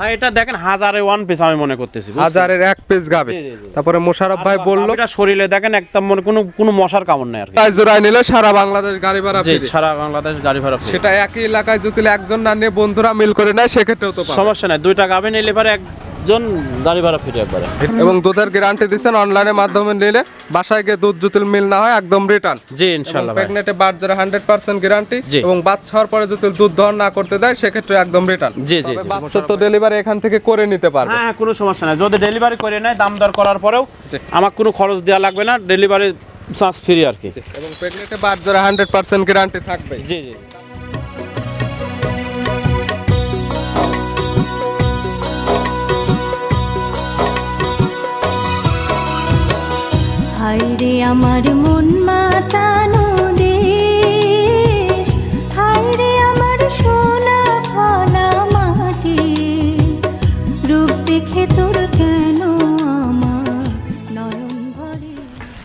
ভাই এটা দেখেন হাজারে ওয়ান পিস আমি মনে করতেছি, হাজারের এক পিস গাবে। তারপরে মোশাররফ ভাই বলল এটা শরীরে দেখেন একদম মনে কোনো মশার কামড় নাই আর কি। জোড়ায় নিলে সারা বাংলাদেশ গাড়ি ভাড়া ফ্রি। সারা বাংলাদেশ গাড়ি ভাড়া ফ্রি। সেটা একই এলাকায় যদি একজন না নিয়ে বন্ধুরা মিল করে নেয় সেক্ষেত্রেও তো সমস্যা নাই, দুইটা গাবে নিলে পরে একজন গাড়ি ভাড়া ফ্রি একবারে। এবং দুধের গ্যারান্টি দিচ্ছেন অনলাইনের মাধ্যমে নিলে বাসায় গিয়ে দুধ যদি মিল না হয় একদম রিটার্ন। জি ইনশাআল্লাহ। প্রেগনেন্টে বাট যারা 100% গ্যারান্টি এবং বাচ্চা হওয়ার পরে যদি দুধ দহন না করতে দেয় সেক্ষেত্রে একদম রিটার্ন। জি জি। বাচ্চা তো ডেলিভারি এখান থেকে করে নিতে পারবে। হ্যাঁ কোনো সমস্যা নাই, যদি ডেলিভারি করে নেয় দাম দর করার পরেও আমার কোনো খরচ দেওয়া লাগবে না, ডেলিভারি চার্জ ফ্রি আর কি। এবং প্রেগনেন্টে বাট যারা 100% গ্যারান্টি থাকবে। জি জি। হায়রে আমার মন মাতানো দেশ, হায়রে আমার সোনা ফলা মাটি, রূপ দেখে তোর কেন আমার নয়ন ভরে।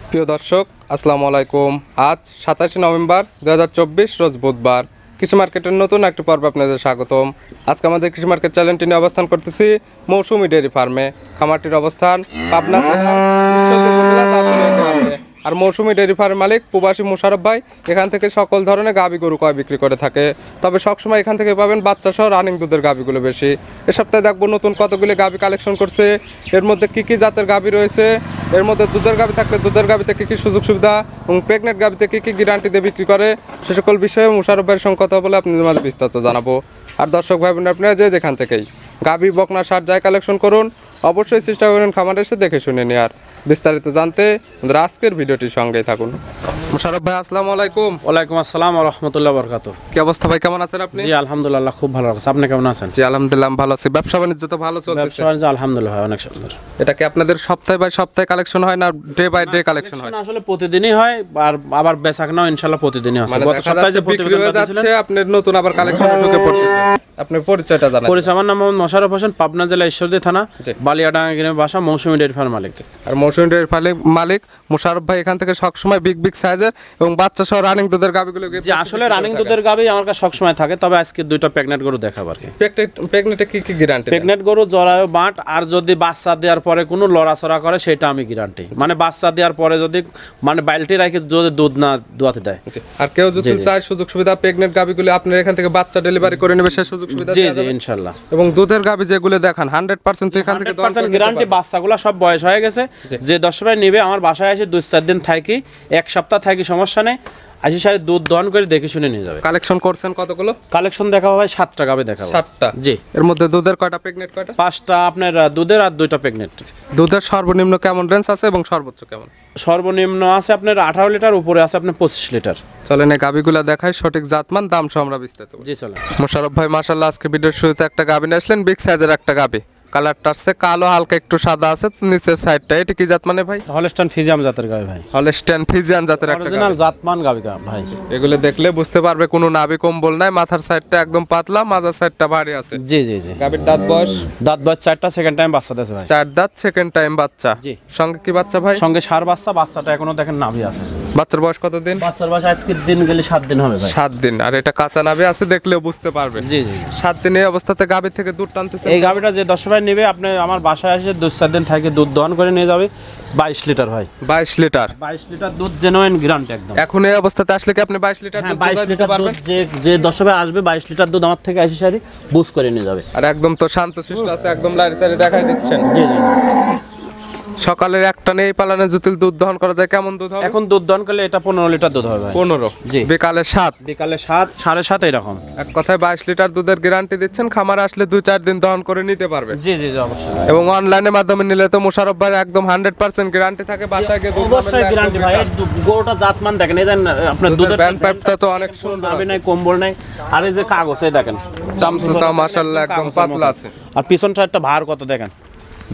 প্রিয় দর্শক আসসালামু আলাইকুম। আজ 27 নভেম্বর 2024 রোজ বুধবার। কৃষি মার্কেটের নতুন একটি পর্ব আপনাদের স্বাগতম। আজকে আমাদের কৃষি মার্কেট চ্যানেলটি নিয়ে অবস্থান করতেছি মৌসুমী ডেয়ারি ফার্মে। খামারটির অবস্থান পাবনা জেলা ঈশ্বরদী উপজেলা দাসুরিয়া গ্রামে। আর মৌসুমী ডেয়ারি ফার্মের মালিক প্রবাসী মোশাররফ ভাই এখান থেকে সকল ধরনের গাভী গরু কয় বিক্রি করে থাকে। তবে সবসময় এখান থেকে পাবেন বাচ্চা সহ রানিং দুধের গাভীগুলো বেশি। এ সপ্তাহে দেখবো নতুন কতগুলি গাভী কালেকশন করছে, এর মধ্যে কী কী জাতের গাভী রয়েছে, এর মধ্যে দুধের গাভী থাকলে দুধের গাভীতে কী কী সুযোগ সুবিধা এবং প্রেগনেন্ট গাভীতে কী কী গ্যারান্টি দিয়ে বিক্রি করে সে সকল বিষয়ে মোশাররফ ভাইয়ের সঙ্গে কথা বলে আপনাদের মাঝে বিস্তারিত জানাবো। আর দর্শক ভাই বোন আপনারা যেখান থেকেই গাভী বকনা সার যায় কালেকশন করুন, অবশ্যই চেষ্টা করুন খামারে এসে দেখে শুনে নেওয়ার। বিস্তারিত জানতে আমাদের আজকের ভিডিওটির সঙ্গেই থাকুন। মোশাররফ ভাই আসসালামু আলাইকুম। ওয়ালাইকুম আসসালাম ওয়া রাহমাতুল্লাহি ওয়া বারাকাতুহু। কি অবস্থা ভাই, কেমন আছেন আপনি? জি আলহামদুলিল্লাহ খুব ভালো আছে, আপনি কেমন আছেন? জি আলহামদুলিল্লাহ ভালো আছি। ব্যবসা বাণিজ্য তো ভালো চলতেছে? ব্যবসা বাণিজ্য আলহামদুলিল্লাহ অনেক সুন্দর। এটা কি আপনাদের সপ্তাহে বাই সপ্তাহে কালেকশন হয় না ডে বাই ডে কালেকশন হয়? আসলে প্রতিদিনই হয়, আর আবার বেচাকেনাও ইনশাআল্লাহ প্রতিদিনই আছে। মানে গত সপ্তাহে যে বিক্রি হয়ে যাচ্ছে আপনার নতুন আবার কালেকশন ঢুকে পড়তেছে। আপনার পরিচয়টা জানান। পরিচয় আমার নাম মোহাম্মদ মোশাররফ হোসেন, পাবনা জেলা ঈশ্বরদী থানা বালিয়াডাঙ্গা গ্রামে বাসা, মৌসুমী ডেয়ারি ফার্ম মালিক। আর মৌসুমী ডেয়ারি মালিক মোশাররফ ভাই এখান থেকে সবসময় বিগ সাইজের এবং বাচ্চা সহ রানিং দুধের গাভীগুলো যে আসলে রানিং দুধের গাভী আমার কাছে সবসময় থাকে, তবে আজকে দুইটা প্রেগনেন্ট গরু দেখাবো আর কি। প্রেগনেন্টে কি কি গ্যারান্টি? প্রেগনেন্ট গরু জরায়ু বাট, আর যদি বাচ্চা দেওয়ার পরে কোনো লড়াচড়া করে সেটা আমি গ্যারান্টি, মানে বাচ্চা দেওয়ার পরে যদি মানে বালতি রাখি যদি দুধ না দোয়াতে দেয়। আর কেউ যদি চায় সুযোগ সুবিধা প্রেগনেন্ট গাভীগুলো আপনার এখান থেকে বাচ্চা ডেলিভারি করে নেবে, সেই সুযোগ সুবিধা জি জি ইনশাআল্লাহ। এবং দুধের গাভী যেগুলো দেখান 100% এখান থেকে 100% গ্যারান্টি। বাচ্চাগুলো সব বয়স হয়ে গেছে, যে 10 ভাই নেবে আমার বাসায় এসে 2-4 দিন থাকি, এক সপ্তাহ থাকি, সমস্যা নেই, আসি সাথে দুধ দহন করে দেখে শুনে নিয়ে যাবে। কালেকশন করছেন কতগুলো? কালেকশন দেখাবো ভাই 7টা গাভী দেখাবো। 7টা? জি। এর মধ্যে দুধের কয়টা প্রেগনেন্ট কয়টা? 5টা আপনার দুধের আর 2টা প্রেগনেন্ট। দুধের সর্বনিম্ন কেমন রেঞ্জ আছে এবং সর্বোচ্চ কেমন? সর্বনিম্ন আছে আপনার 18 লিটার, উপরে আছে আপনার 25 লিটার। চলেন এই গাভীগুলো দেখাই, সঠিক জাতমান দাম সহ আমরা বিস্তারিত। জি চলেন। মোশাররফ ভাই মাশাআল্লাহ আজকে ভিডিওর শুরুতে একটা গাভী নিয়ে আসলেন, বিগ সাইজের একটা গাভী। কালারটা আছে কালো, হালকা একটু সাদা আছে নিচের সাইডটা। এটা কি জাত মানে ভাই? হলস্টাইন ফ্রিজিয়ান জাতের গাভী ভাই। হলস্টাইন ফ্রিজিয়ান জাতের একটা অরিজিনাল জাতমান গাভী ভাই। এগুলো দেখলে বুঝতে পারবে কোনো নাভি কম্বল নাই, মাথার সাইডটা একদম পাতলা, মাজার সাইডটা ভারী আছে। জি জি জি। গাভীর দাঁত বয়স? দাঁত বয়স 4টা, সেকেন্ড টাইম বাচ্চা দিয়েছে ভাই। 4 দাঁত, সেকেন্ড টাইম বাচ্চা। জি। সঙ্গে কি বাচ্চা ভাই? সঙ্গে ষাঁড় বাচ্চা, বাচ্চাটা এখনো দেখেন নাভি আছে। বাচ্চার বয়স কত দিন? বাচ্চার বয়স আজকে দিন গেলে 7 দিন হবে ভাই। 7 দিন। আর এটা কাঁচা নাভি আছে, দেখলেও বুঝতে পারবে। জি জি। 7 দিনের অবস্থাতে গাভী থেকে দুধ টানতেছে। এই গাভীটা যে 10 ভাই নেবে আপনি আমার বাসায় এসে 2-4 দিন থেকে দুধ দহন করে নিয়ে যাবে। 22 লিটার ভাই। 22 লিটার? 22 লিটার দুধ জেনুইন গ্যারান্টি একদম। এখন এই অবস্থাতে আসলে কি আপনি 22 লিটার দুধ 22 দিতে লিটার পারবেন? দুধ যে 10 ভাই আসবে 22 লিটার দুধ আমার থেকে এসে সারি বুঝ করে নিয়ে যাবে। আর একদম তো শান্তশিষ্ট আছে, একদম লারি সারি দেখাই দিচ্ছেন। জি জি। সকালের একটা নেই পালানে জুতিল দুধ দহন করা যায়, কেমন দুধ হবে? এখন দুধ দহন করলে এটা 15 লিটার দুধ হবে ভাই। 15? জি। বিকালে 7? বিকালে 7, 7:30 এরকম। এক কথায় 22 লিটার দুধের গ্যারান্টি দিচ্ছেন, খামারে আসলে 2-4 দিন দহন করে নিতে পারবে। জি জি জি অবশ্যই। এবং অনলাইনের মাধ্যমে নিলে তো মোশাররফ ভাই একদম 100% গ্যারান্টি থাকে, বাসায় গিয়ে দুধ অবশ্যই গ্যারান্টি ভাই। গরুটা জাতমান দেখেন, এই দেন আপনার দুধের ব্যান্ড পাইপটা তো অনেক সুন্দর, নাভি নাই, কম্বল নাই, আর এই যে কাগজ এই দেখেন চামচা মাশাআল্লাহ একদম পাতলা আছে। আর পিছন সাইডটা ভার কত দেখেন।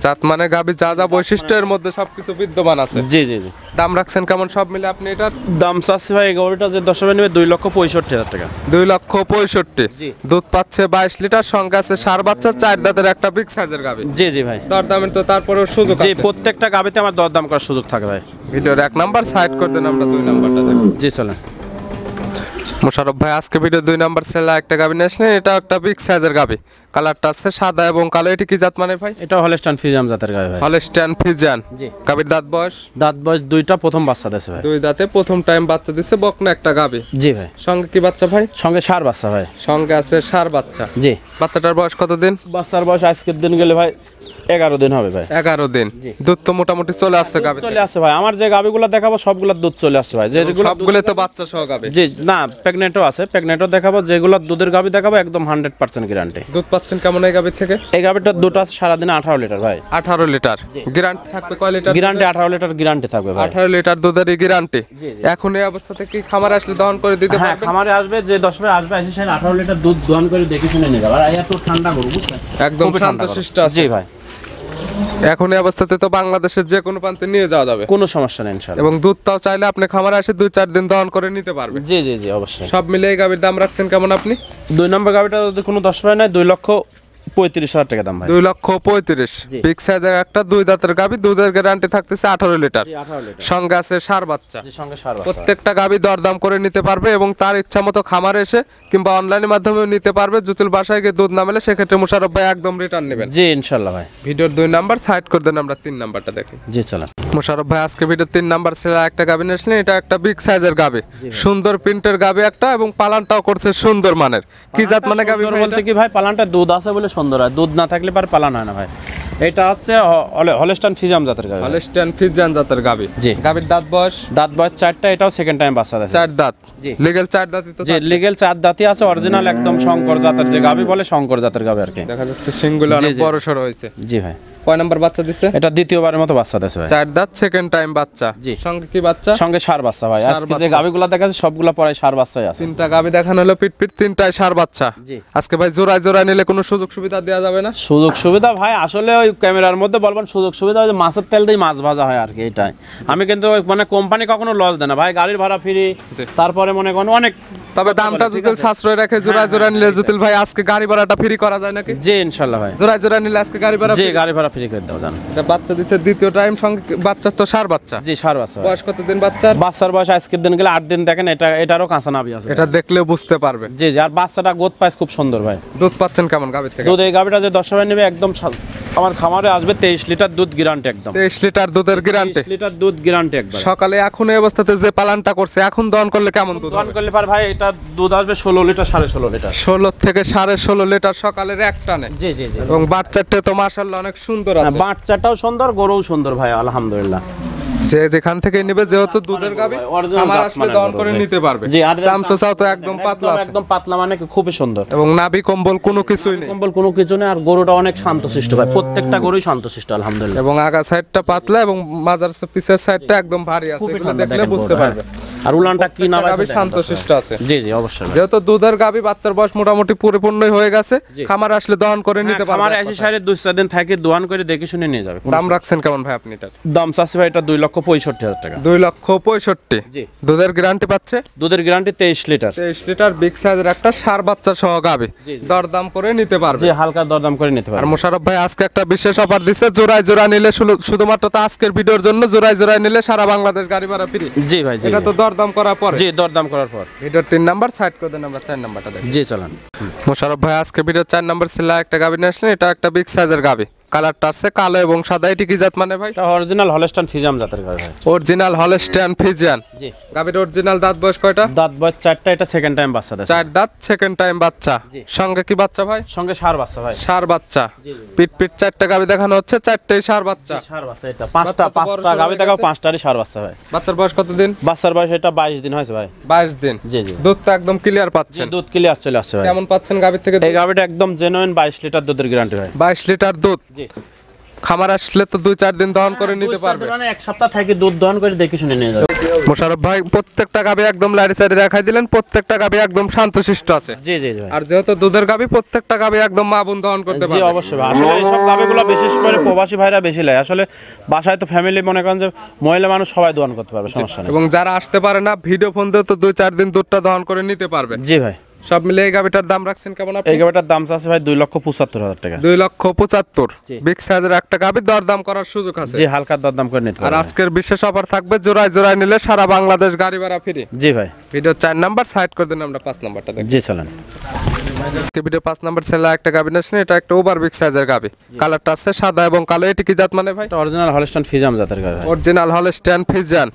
জাতমানের গাভী যা যা বৈশিষ্ট্যের মধ্যে সবকিছু বিদ্যমান আছে। জি জি জি। দাম রাখছেন কেমন সব মিলে আপনি? এটার দাম চাচ্ছি ভাই এই গরুটা যে 10 ভাই নেবে 2,65,000 টাকা। 2,65,000? জি। দুধ পাচ্ছে 22 লিটার, সঙ্গে আছে ষাঁড় বাচ্চা, 4 দাঁতের একটা বিগ সাইজের গাভী। জি জি ভাই। দরদামের তো তারপরেও সুযোগ জি, আছে? প্রত্যেকটা গাবিতে আমার দরদাম করার সুযোগ থাকে ভাই। ভিডিওর 1 নাম্বার সাইড করে দেন, আমরা 2 নাম্বারটা দেখব। জি চলেন। মোশাররফ ভাই আজকে ভিডিও 2 নাম্বার সেলা একটা গাভী নিয়ে আসলেন, এটা একটা বিগ সাইজের গাভী। কালারটা আছে সাদা এবং কালো, এটি কি জাত মানে ভাই? এটা হলস্টাইন ফ্রিজিয়ান জাতের গাভী ভাই। Holstein Friesian. জি। গাভীর দাঁত বয়স? দাঁত বয়স দুইটা, প্রথম বাচ্চা দিয়েছে ভাই। দুই দাঁতে প্রথম টাইম বাচ্চা দিচ্ছে, বকনা একটা গাভী। জি ভাই। সঙ্গে কি বাচ্চা ভাই? সঙ্গে ষাঁড় বাচ্চা ভাই। সঙ্গে আছে ষাঁড় বাচ্চা। জি। বাচ্চাটার বয়স কতদিন? বাচ্চার বয়স আজকের দিন গেলে ভাই 11 দিন হবে ভাই। 11 দিন। জি। দুধ তো মোটামুটি চলে আসছে গাভী চলে আসছে ভাই, আমার যে গাভীগুলো দেখাবো সবগুলোর দুধ চলে আসছে ভাই। যেগুলো সবগুলো তো বাচ্চা সহ গাভী। জি না, প্রেগনেন্টও আছে, প্রেগনেন্টও দেখাবো। যেগুলো দুধের গাভী দেখাবো একদম 100% গ্যারান্টি। দুধ পাচ্ছেন কেমন এই গাভী থেকে? এই গাভীটার দুধ আছে সারাদিনে 18 লিটার ভাই। 18 লিটার। গ্যারান্টি থাকবে কয় লিটার? গ্যারান্টি 18 লিটার গ্যারান্টি থাকবে ভাই। 18 লিটার দুধেরই গ্যারান্টি। জি, জি। এখন এই অবস্থাতে কি খামার আসলে দহন করে দিতে হ্যাঁ, পারবেন? খামারে আসবে, যে 10 ভাই আসবে, এসে 18 লিটার দুধ দহন করে দেখে শুনে নিয়ে যাবে। আর এত ঠান্ডা গরু বুঝছেন, একদম খুবই ঠান্ডা গরু। শান্তশিষ্ট আছে। জি ভাই, এখন এই অবস্থাতে তো বাংলাদেশের যে কোনো প্রান্তে নিয়ে যাওয়া যাবে কোনো সমস্যা নেই ইনশাআল্লাহ। এবং দুধটাও চাইলে আপনি খামারে এসে 2-4 দিন দহন করে নিতে পারবেন। জি জি জি, অবশ্যই। সব মিলে এই গাভীর দাম রাখছেন কেমন আপনি? 2 নম্বর গাভীটা যদি কোনো 10 ভাই নাই, 2,35,000 টাকা দাম ভাই। 2,35,000। জি। বিগ সাইজের একটা দুই দাঁতের গাভী, দুধের গ্যারান্টি থাকতেছে 18 লিটার। জি, 18 লিটার। সঙ্গে আছে ষাঁড় বাচ্চা। জি, সঙ্গে ষাঁড় বাচ্চা। প্রত্যেকটা গাভী দরদাম করে নিতে পারবে এবং তার ইচ্ছা মতো খামারে এসে কিংবা অনলাইনের মাধ্যমেও নিতে পারবে। জুতুল বাসায় গিয়ে দুধ না মেলে সেক্ষেত্রে মুশারফ ভাই একদম রিটার্ন নেবেন। জি ইনশাআল্লাহ ভাই। ভিডিওর 2 নাম্বার সাইড করে দেন, আমরা 3 নাম্বারটা দেখি। জি চলেন। মুশারফ ভাই আজকে ভিডিও 3 নাম্বার ছেলে একটা গাভী নিয়েছিলেন, এটা একটা বিগ সাইজের গাভী, সুন্দর প্রিন্টের গাভী একটা এবং পালানটাও করছে সুন্দর মানের। কি জাত মানে গাভী সুন্দর বলতে কি ভাই, পালানটা দুধ আছে বলে সুন্দর হয়, দুধ না থাকলে পার পালান হয় না ভাই। এটা হচ্ছে হলস্টাইন ফ্রিজিয়ান জাতের গাভী। হলস্টাইন ফ্রিজিয়ান জাতের গাভী। জি। গাভীর দাঁত বয়স? দাঁত বয়স 4টা, এটাও সেকেন্ড টাইম বাচ্চা দিয়েছে। 4 দাঁত। জি। লিগ্যাল 4 দাঁতই তো? যে লিগ্যাল 4 দাঁতই আছে, অরিজিনাল একদম শঙ্কর জাতের যে গাভী বলে, শঙ্কর জাতের গাভী আর কি। দেখা যাচ্ছে সিংগুলো অনেক জি, জি। বড় সরো হয়েছে। জি ভাই। কয় নাম্বার বাচ্চা দিছে? এটা দ্বিতীয়বারের মতো বাচ্চা দিয়েছে ভাই। 4 দাঁত, সেকেন্ড টাইম বাচ্চা। জি। সঙ্গে কি বাচ্চা? সঙ্গে ষাঁড় বাচ্চা ভাই। ষাঁড় আজকে যে বাচ্চা। গাভীগুলো দেখাচ্ছে সবগুলো পরে ষাঁড় বাচ্চাই আছে। 3টা গাভী দেখানো হলো, পিট 3টায় ষাঁড় বাচ্চা। জি। আজকে ভাই জোড়ায় জোড়ায় নিলে কোনো সুযোগ সুবিধা দেওয়া যাবে না? সুযোগ সুবিধা ভাই আসলে ওই ক্যামেরার মধ্যে বলবেন সুযোগ সুবিধা, ওই যে মাছের তেল দিয়ে মাছ ভাজা হয় আর কি, এটাই। আমি কিন্তু ওই মানে কোম্পানি কখনো লস দেয় না ভাই, গাড়ির ভাড়া ফ্রি, জি। তারপরে মনে করেন অনেক। তবে দামটা যদি সাশ্রয় রাখে জোড়ায় জোড়ায় নিলে জুতুল ভাই আজকে গাড়ি ভাড়াটা ফ্রি করা যায় নাকি? জি ইনশাআল্লাহ ভাই। জোড়ায় জোড়ায় নিলে আজকে গাড়ি ভাড়া জি, free? গাড়ি ভাড়া ফ্রি করে দাও জান। এটা বাচ্চা দিছে দ্বিতীয় টাইম, সঙ্গে বাচ্চা তো ষাঁড় বাচ্চা। জি, ষাঁড় বাচ্চা ভাই। বয়স কতদিন বাচ্চার? বাচ্চার বয়স আজকের দিন গেলে 8 দিন, দেখেন এটা, এটারও কাঁচা নাভি আছে। এটা দেখলে বুঝতে পারবে। জি জি, আর বাচ্চাটা গোদ পাইস খুব সুন্দর ভাই। দুধ পাচ্ছেন কেমন গাভীর থেকে? দুধ এই গাভীটা যে 10 ভাই নেবে একদম আমার খামারে আসবে 23 লিটার দুধ গ্যারান্টি একদম। 23 লিটার দুধের গ্যারান্টি। 23 লিটার দুধ গ্যারান্টি একবার। সকালে এখন এই অবস্থাতে যে পালানটা করছে, এখন দহন করলে কেমন দুধ দোকান হবে? করলে পার ভাই এটা দুধ আসবে 16 লিটার, 16.5 লিটার। 16 থেকে 16.5 লিটার সকালের এক টানে। জি জি জি। এবং বাচ্চাটা তো মাশাআল্লাহ অনেক সুন্দর আছে। বাচ্চাটাও সুন্দর, গরুও সুন্দর ভাই, আলহামদুলিল্লাহ। যে যেখান থেকে নিবে, যেহেতু দুধের গাভী, original আমার জাত আসলে মানের দহন গরু করে ভাই। নিতে পারবে। জি, আর চামচাও তো একদম পাতলা আছে একদম পাতলা, মানে কি খুবই সুন্দর। এবং নাভি কম্বল কোনো কিছুই নেই। কম্বল কোনো কিছু নেই, আর গরুটা অনেক শান্তশিষ্ট ভাই, প্রত্যেকটা গরুই শান্তশিষ্ট আলহামদুলিল্লাহ। এবং আগা সাইডটা পাতলা এবং মাজার পিছের সাইডটা একদম ভারী আছে, খুবই এগুলো ঠান্ডা দেখলে দেখেন বুঝতে গরুটা, পারবে। হ্যাঁ। আর উলানটা কি না ভাই, গাভী দেখেন শান্তশিষ্ট আছে। জি জি অবশ্যই ভাই। যেহেতু দুধের গাভী, বাচ্চার বয়স মোটামুটি পরিপূর্ণই হয়ে গেছে, খামার আসলে দহন করে নিতে পারবে। আমার 80 সাইডে 2-4 দিন থাকে দোয়ান করে দেখে শুনে নিয়ে যাবে। দাম রাখছেন কেমন ভাই আপনি এটার? দাম চাচ্ছে ভাই এটা 2,65,000 টাকা। 2,65,000। জি। দুধের গ্যারান্টি পাচ্ছে? দুধের গ্যারান্টি 23 লিটার। 23 লিটার বিগ সাইজের একটা ষাঁড় বাচ্চা সহ গাভী, জি, জি। দরদাম করে নিতে পারবে। জি, হালকা দরদাম করে নিতে আর পারবে। মোশাররফ ভাই আজকে একটা বিশেষ অফার দিচ্ছে, জোড়ায় জোড়া নিলে শুধুমাত্র তো আজকের ভিডিওর জন্য, জোড়ায় জোড়ায় নিলে সারা বাংলাদেশ গাড়ি ভাড়া ফ্রি। জি ভাই, জি এটা তো দরদাম করার পরে। জি, দরদাম করার পর। ভিডিওর 3 নাম্বার সাইড করে দেন, আমরা 4 নাম্বারটা দেখি। জি চলেন। মোশাররফ ভাই আজকে ভিডিও 4 নাম্বার ছিল একটা গাভী নিয়ে আসলেন, এটা একটা বিগ সাইজের গাভী, কালারটা আছে কালো এবং সাদা। এটি কি জাত মানে ভাই? এটা অরিজিনাল হলস্টাইন ফ্রিজিয়ান জাতের গাভী ভাই। Original Holstein Friesian. জি। গাভীর অরিজিনাল দাঁত বয়স কয়টা? দাঁত বয়স 4টা, এটা সেকেন্ড টাইম বাচ্চা দেয়। 4 দাঁত, সেকেন্ড টাইম বাচ্চা। জি। সঙ্গে কি বাচ্চা ভাই? সঙ্গে ষাঁড় বাচ্চা ভাই। ষাঁড় বাচ্চা। জি, জি। পিট 4টা গাভী দেখানো হচ্ছে, 4টেই ষাঁড় বাচ্চা। ষাঁড় বাচ্চা এটা বাচ্চা তো বড় 5টা সড়ো গাভী হয়ে দেখাও, গেছে। 5টারই ষাঁড় বাচ্চা ভাই। বাচ্চার বয়স কতদিন? বাচ্চার বয়স এটা 22 দিন হয়েছে ভাই। 22 দিন। জি জি। দুধ তো একদম ক্লিয়ার জি, পাচ্ছেন। দুধ ক্লিয়ার চলে আসছে ভাই। কেমন পাচ্ছেন গাভীর থেকে? এই গাভীটা একদম জেনুইন 22 লিটার দুধের গ্যারান্টি ভাই। 22 লিটার দুধ। জি। খামার আসলে তো 2-4 দিন দহন করে নিতে পারবে। মানে এক সপ্তাহ থেকে দুধ দহন করে দেখে শুনে নিয়ে যাবে। মোশাররফ ভাই প্রত্যেকটা গাভী একদম লাইট সাইডে দেখাই দিলেন, প্রত্যেকটা গাভী একদম শান্তশিষ্ট আছে। জি জি জি ভাই। আর যেহেতু দুধের গাভী, প্রত্যেকটা গাভী একদম মা বোন দহন করতে জি পারবে। অবশ্যই ভাই। আসলে এইসব গাভীগুলো বিশেষ করে প্রবাসী ভাইরা বেশি লেয়। আসলে বাসায় তো ফ্যামিলি মনে করেন যে মহিলা মানুষ সবাই দহন করতে পারবে, সমস্যা নেই। এবং যারা আসতে পারে না, ভিডিও ফোন দিয়ে তো 2-4 দিন দুধটা দহন করে নিতে পারবে। জি ভাই। সব মিলে এই গাভীটার দাম রাখছেন কেমন আপনি? এই গাভীটার দাম আছে ভাই 2,75,000 টাকা। 2,75,000। জি। বিগ সাইজের একটা গাভী, দরদাম করার সুযোগ আছে। জি, হালকা দরদাম করে নিতে আর পারবে। আজকের বিশেষ অফার থাকবে, জোড়ায় জোড়ায় নিলে সারা বাংলাদেশ গাড়ি ভাড়া ফ্রি। জি ভাই। ভিডিও 4 নাম্বার সাইড করে দেন, আমরা 5 নাম্বারটা দেখি। জি চলেন। ভিডিও 5 নাম্বার ছেলে একটা গাবি আসলে, এটা একটা ওভার বিগ সাইজের গাবি, কালারটা আছে সাদা এবং কালো। এটি কি জাত মানে ভাই? এটা অরিজিনাল হলস্টাইন ফ্রিজিয়ান জাতের গাভী ভাই। Original Holstein Friesian.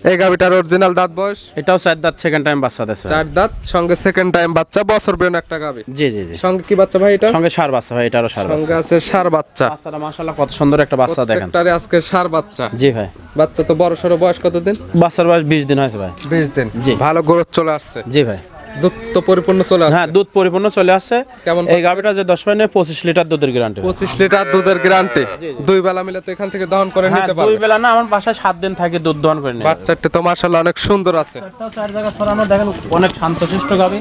এই গাবিটার অরিজিনাল দাঁত বয়স? এটাও 4 দাঁত, সেকেন্ড টাইম বাচ্চা দেছে। 4 দাঁত, সঙ্গে সেকেন্ড টাইম বাচ্চা, বছর বেন একটা গাবি। জি জি জি। সঙ্গে কি বাচ্চা ভাই এটা? সঙ্গে ষাঁড় বাচ্চা ভাই, এটারও ষাঁড় সঙ্গে বাচ্চা। আছে ষাঁড় বাচ্চা। বাচ্চাটা মাশাআল্লাহ কত সুন্দর একটা বাচ্চা দেখেন। প্রত্যেকটারে আজকে ষাঁড় বাচ্চা। জি ভাই। বাচ্চা তো বড় সরো, বয়স কতদিন? বাচ্চার বয়স 20 দিন হয়েছে ভাই। 20 দিন। জি। ভালো গ্রোথ চলে আসছে। জি ভাই। দুধ তো পরিপূর্ণ চলে আসছে। হ্যাঁ, দুধ পরিপূর্ণ চলে আসছে। কেমন এই গাভীটা যে 10 মিনিটে 25 লিটার দুধের গ্যারান্টি। 25 লিটার দুধের গ্যারান্টি। দুই বেলা মিলে তো এখান থেকে দহন করে হ্যাঁ, নিতে দুই পারবে। বেলা না, আমার বাসায় 7 দিন থাকে দুধ দহন করে নিয়ে। বাচ্চাটা তো মাশাআল্লাহ অনেক সুন্দর আছে। একটা 4 জায়গা ছড়ানো দেখেন, অনেক শান্তশিষ্ট গাভী।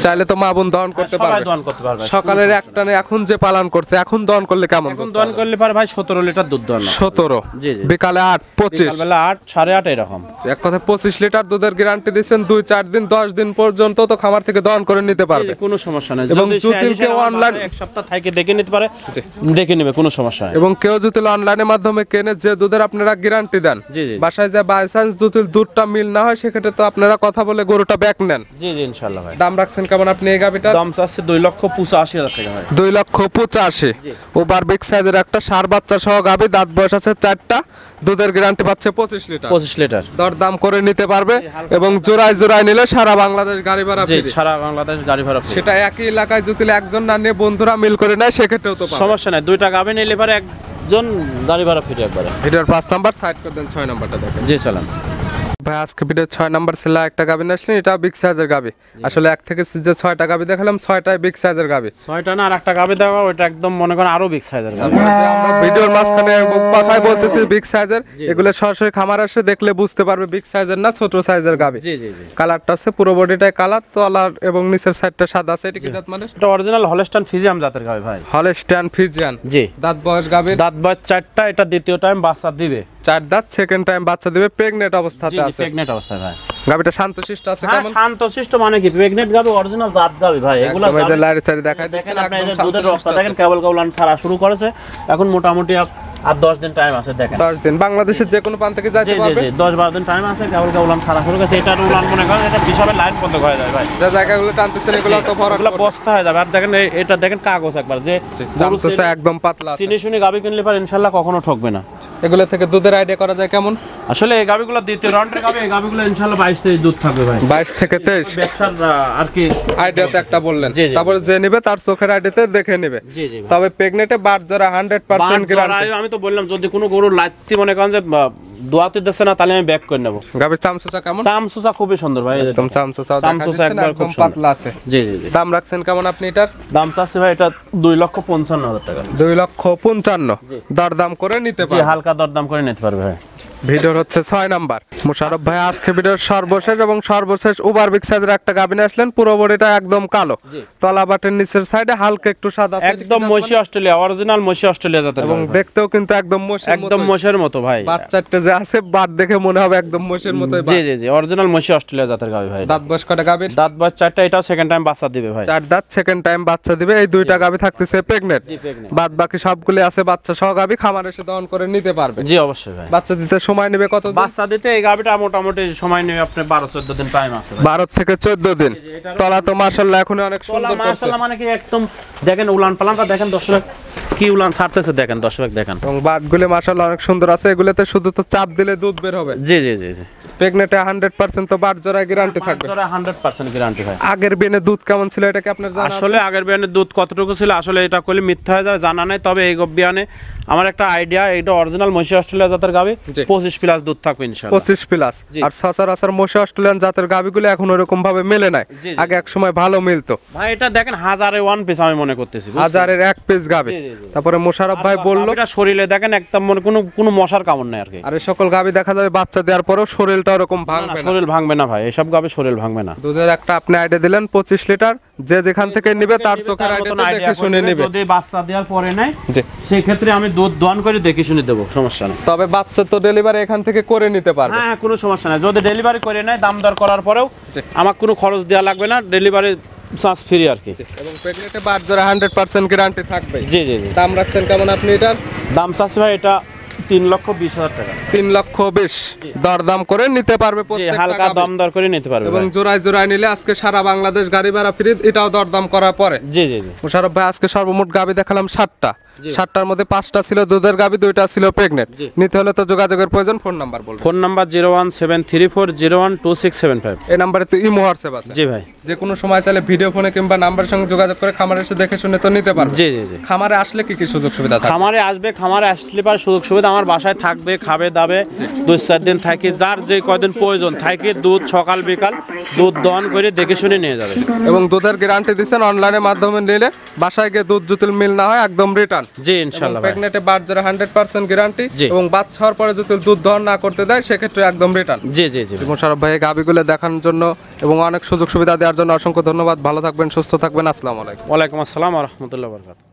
চাইলে তো মা বোন দহন করতে সবাই পারবে। দহন করতে পারবে। সকালের একটানে এখন যে পালন করছে, এখন দহন করলে কেমন এখন দুধ দহন পাবে? করলে পারে ভাই 17 লিটার দুধ দহন। 17। জি জি। বিকালে 8, 25। বিকালবেলা 8, 8.5 এরকম। এক কথায় 25 লিটার দুধের গ্যারান্টি দিচ্ছেন। 2-4 দিন 10 দিন পর্যন্ত তো খামার থেকে দহন করে নিতে পারবে। কোনো সমস্যা নাই। এবং যদি সে যদি এসে কেউ আমার অনলাইন বাসায় এক সপ্তাহ থেকে দেখে নিতে পারে, দেখে নেবে, কোনো সমস্যা নাই। এবং কেউ যদি অনলাইনের মাধ্যমে কেনে, যে দুধের আপনারা গ্যারান্টি দেন, জি জি। বাসায় যে বাই চান্স যদি দুধটা মিল না হয়, সেক্ষেত্রে তো আপনারা কথা বলে গরুটা ব্যাক নেন। জি জি, ইনশাআল্লাহ ভাই। দাম রাখছেন কেমন আপনি এই গাবিটার? দাম চাচ্ছে 2,85,000 টাকা ভাই। 2,85,000। ওভার বিগ সাইজের একটা ষাঁড় বাচ্চা সহ গাবি, দাঁত বয়স আছে 4টা, দুধের গ্যারান্টি পাচ্ছে 25 লিটার। 25 লিটার। দর দাম করে নিতে পারবে এবং জোড়ায় জোড়ায় নিলে সারা বাংলাদেশ গাড়ি ভাড়া জি, ফ্রি। সারা বাংলাদেশ গাড়ি ভাড়া free। সেটা একই এলাকায় যদি একজন না নিয়ে বন্ধুরা মিল করে নেয়, সেক্ষেত্রেও তো পাবে। সমস্যা নাই, 2টা গাভী নিলে পারে একজন গাড়ি ভাড়া ফিরে একবারে। ভিডিওর 5 নাম্বার সাইড করে দেন, 6 নাম্বারটা দেখেন। জি চালান ভাই, আজকে ভিডিও 6 নাম্বার ছেলে একটা গাবি আসলেন, এটা বিগ সাইজের গাবি। আসলে এক থেকে যে 6টা গাবি দেখালাম, 6টাই বিগ সাইজের গাবি। 6টা না, আর একটা গাভী দেওয়া, ওইটা একদম মনে করেন আরো বিগ সাইজের গাভী। আমরা ভিডিওর মাঝখানে কথাই বলতেছি বিগ সাইজের, এগুলো সরাসরি খামার এসে দেখলে বুঝতে পারবে বিগ সাইজের না ছোট সাইজের গাবি। জি জি জি। কালারটা আছে পুরো বডিটাই কালার, তলার এবং নিচের সাইডটা সাদা আছে। এটা কি জাত মানে? এটা অরিজিনাল হলস্টাইন ফ্রিজিয়ান জাতের গাভী ভাই। Holstein Friesian. জি। দাঁত বয়স গাবির? দাঁত বয়স 4টা, এটা দ্বিতীয় টাইম বাচ্চা দিবে। 4 দাঁত, সেকেন্ড টাইম বাচ্চা দিবে, প্রেগনেন্ট জি অবস্থাতে জি, আছে। প্রেগন্যান্ট অবস্থায় ভাই। গাবিটা শান্তশিষ্ট আছে হ্যাঁ, কেমন? শান্তশিষ্ট মানে কি, প্রেগন্যান্ট গাভী, অরিজিনাল জাত গাভী ভাই। এগুলা একদম এই যে গাভী- লাইট সাইড দেখায় দেখেন দিচ্ছেন, আপনি, এই একদম যে দুধের শান্তশিষ্ট রসটা দেখেন, আছে। কেবল কেবল ছাড়া শুরু করেছে। এখন মোটামুটি আর 10 দিন টাইম আছে দেখেন। 10 দিন বাংলাদেশের যে কোনো প্রান্ত থেকে জি যাইতে জি পারবে। জি, 10-12 দিন টাইম আছে, কেবল কেবল ছাড়া শুরু করেছে। এটার উলান মনে করেন, এটা বিশালের লাইন বন্ধ হয়ে যায় ভাই। যে জায়গাগুলো টানতেছেন এগুলো তো ভরাট এগুলা করবে। বস্তা হয়ে যাবে। আর দেখেন এটা দেখেন কাগজ একবার, যে চামচা একদম পাতলা আছে। চিনি শুনি গাভী কিনলে পারে ইনশাল্লাহ কখনো ঠকবে না। এগুলো থেকে দুধের আইডিয়া করা যায় কেমন? আসলে এই গাভীগুলো দ্বিতীয় রাউন্ডের গাভী, এই গাভীগুলো ইনশাল্লাহ 22-23 দুধ থাকবে ভাই। 22 থেকে 23 ব্যবসার আর কি আইডিয়াতে একটা বললেন। জি, জি। তারপরে যে নেবে তার চোখের আইডিয়াতে দেখে নেবে। জি জি ভাই। তবে প্রেগনেন্টে বাট জরা 100% গ্যারান্টি। আমি তো বললাম, যদি কোনো গরু লাইতি মনে করেন যে দোয়াতে দিচ্ছে না, তাহলে আমি ব্যাক করে নেবো। গাবির চামচা কেমন? চামচুচা খুবই সুন্দর ভাই। একদম চামচা চামচুচা একবার খুব সুন্দর। পাতলা আছে। জি জি জি। দাম রাখছেন কেমন আপনি এটার? দাম চাচ্ছি ভাই এটা 2,55,000 টাকা। 2,55,000 দর দাম করে নিতে জি, পারবে। হালকা দরদাম করে নিতে পারবে ভাই। ভিডিওর হচ্ছে 6 নাম্বার। মোশাররফ ভাই আজকে ভিডিওর সর্বশেষ এবং সর্বশেষ ওভার বিগ সাইজের একটা গাবিনে আসলেন, পুরো বডিটা একদম কালো, তলা বাটের নিচের সাইডে হালকা একটু সাদা আছে। একদম মশি অস্ট্রেলিয়া, অরিজিনাল মশি অস্ট্রেলিয়া জাতের এবং গাভী। দেখতেও কিন্তু একদম মোষের একদম মতোই। মোষের মতো ভাই। বাচ্চাটা যে আছে বাট দেখে মনে হবে একদম মোষের মতোই। জি জি জি, অরিজিনাল মশি অস্ট্রেলিয়া জাতের গাভী ভাই। দাঁত বয়স কটা গাবির? দাঁত বয়স 4টা, এটাও সেকেন্ড টাইম বাচ্চা দিবে ভাই। 4 দাঁত, সেকেন্ড টাইম বাচ্চা দিবে। এই দুইটা গাবি থাকতেছে প্রেগনেন্ট। জি, pregnant। বাদ বাকি সবগুলো আছে বাচ্চা সহ গাবি, খামার এসে দহন করে নিতে পারবে। জি অবশ্যই ভাই। বাচ্চা দিতে সময় নেবে কত? বাচ্চা দিতে এই গাভীটা মোটামুটি সময় নেবে আপনার 12-14 দিন টাইম আছে ভাই। 12 থেকে 14 দিন। তলা তো মাশাআল্লাহ এখন অনেক তোলা সুন্দর করছে। মাশাআল্লাহ, মানে কি একদম দেখেন উলান পালানটা দেখেন দর্শক, কি উলান ছাড়তেছে দেখেন দর্শক দেখেন। এবং বাটগুলো মাশাআল্লাহ অনেক সুন্দর আছে। এগুলোতে শুধু তো চাপ দিলে দুধ বের হবে। জি জি জি জি। প্রেগনেন্টে 100% তো বাট জোড়া গ্যারান্টি থাকবে। 100% গ্যারান্টি ভাই। আগের বেনে দুধ কেমন ছিল এটা কি আপনার জানা আছে? আসলে আগের বিয়ানের দুধ কতটুকু ছিল আসলে এটা কইলে মিথ্যা হয়ে যাবে, জানা নাই। তবে এই বিয়ানে আমার একটা আইডিয়া, এটা অরিজিনাল মশি অস্ট্রেলিয়া জাতের গাভী, জি। 25+ দুধ থাকবে ইনশাআল্লাহ। 25 প্লাস। জি। আর সচরাচর মোষে অস্ট্রেলিয়ান জাতের গাভীগুলো এখন ওরকম ভাবে মেলে নাই। জি, জি। আগে এক সময় ভালো মিলতো। ভাই এটা দেখেন 1000-1 পিস আমি মনে করতেছি, বুঝছেন? হাজারের এক পিস গাভী। জি, জি, জি। তারপরে মোশাররফ ভাই বললো, এটা শরীরে দেখেন একদম মনে কোনো মশার কামড় নাই আর কি। আর এই সকল গাভী দেখা যাবে বাচ্চা দেওয়ার পরেও শরীরটা ওরকম না, না, ভাঙবে না। শরীর ভাঙবে না ভাই, এসব গাভী শরীর ভাঙবে না। দুধের একটা আপনি আইডিয়া দিলেন 25 লিটার, যে যেখান থেকে নিবে তার চোখের মতন আইডিয়া দেখে শুনে নিবে। যদি বাচ্চা দেওয়ার পরে নাই, জি। সেই ক্ষেত্রে আমি দুধ দোয়ান করে দেখে শুনে দেবো, সমস্যা নেই। তবে বাচ্চা তো ডেলিভারি এখান থেকে করে নিতে পারবে। হ্যাঁ, কোনো সমস্যা নাই। যদি ডেলিভারি করে নেয়, দাম দর করার পরেও জি। আমার কোনো খরচ দেওয়া লাগবে না, ডেলিভারি চার্জ ফ্রি আর কি। এবং প্রেগনেন্টে বাট জোড়া 100% গ্যারান্টি থাকবে। জি জি জি। দাম রাখছেন কেমন আপনি এটার? দাম চাচ্ছি ভাই এটা 3,20,000 টাকা। 3,20,000 দরদাম করে নিতে পারবে জি, প্রত্যেকটা হালকা গাভী। দম দর করে নিতে পারবে এবং ভাই। জোড়ায় জোড়ায় নিলে আজকে সারা বাংলাদেশ গাড়ি ভাড়া ফ্রি, এটাও দরদাম করার পরে। জি জি জি মোশাররফ ভাই আজকে সর্বমোট গাভী দেখালাম 7টা, জি। 7টার মধ্যে 5টা ছিল দুধের গাভী, 2টা ছিল প্রেগনেন্ট। জি। নিতে হলে তো যোগাযোগের প্রয়োজন, ফোন নাম্বার বলবেন। Phone number 01734012675। এই নাম্বারে তো ইমো হোয়াটসঅ্যাপ আছে, জি ভাই। যে কোনো সময় চাইলে ভিডিও ফোনে কিংবা নাম্বারের সঙ্গে যোগাযোগ করে খামারে এসে দেখে শুনে তো নিতে পারবে। জি জি জি খামারে আসলে কি কি সুযোগ সুবিধা থাকে? খামারে আসবে, খামারে আসলে পারে সুযোগ সুবিধা আমার বাসায় থাকবে, খাবে দাবে, 2-4 দিন থাকি, যার যে কয়দিন প্রয়োজন থাকে দুধ সকাল বিকাল দুধ দহন করে দেখে শুনে নিয়ে যাবে। এবং দুধের গ্যারান্টি দিচ্ছেন, অনলাইনের মাধ্যমে নিলে বাসায় গিয়ে দুধ যদি মিল না হয় একদম রিটার্ন। জি ইনশাল্লাহ ভাই। প্রেগনেন্টে বাচ্চারা 100% গ্যারান্টি, জি। এবং বাচ্চা হওয়ার পরে যদি দুধ দহন না করতে দেয় সেক্ষেত্রে একদম রিটার্ন। জি জি জি ভাই। মোশাররফ ভাই গাবিগুলো দেখানোর জন্য এবং অনেক সুযোগ সুবিধা দেওয়ার জন্য অসংখ্য ধন্যবাদ। ভালো থাকবেন, সুস্থ থাকবেন, আসসালামু আলাইকুম। ওয়ালাইকুম আসসালাম ওয়া রাহমাতুল্লাহি ওয়া বারাকাতুহু।